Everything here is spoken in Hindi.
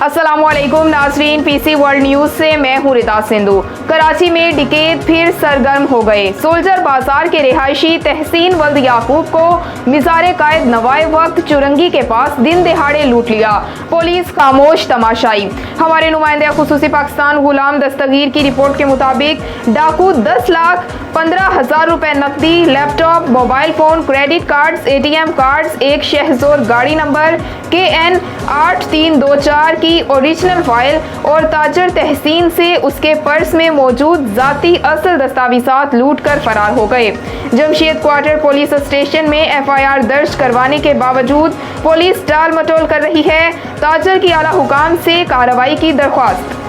अस्सलामुअलैकुम नाज़रीन, पीसी वर्ल्ड न्यूज से मैं हूँ रिता सिंधु। कराची में टिकेत फिर सरगर्म हो गए। सोल्जर बाजार के रहायशी तहसीन वल्द याकूब को मज़ार कायद नोआए वक्त चुरंगी के पास दिन दिहाड़े लूट लिया। पुलिस खामोश तमाशाई। हमारे नुमाइंदे खुसूसी पाकिस्तान गुलाम दस्तगीर की रिपोर्ट के मुताबिक डाकू 10,15,000 रुपए नकदी, laptop, mobile phone, credit cards, ATM cards, एक शहजोर गाड़ी नंबर KN 8324 की ओरिजिनल फाइल और ताजर तहसीन से उसके पर्स में मौजूद जाती असल दस्तावेजात लूट कर फरार हो गए। जमशेद क्वार्टर पुलिस स्टेशन में FIR दर्ज करवाने के बावजूद पुलिस टाल मटोल कर रही है। ताजर की आला हुकाम से कार्रवाई की दरख्वास्त।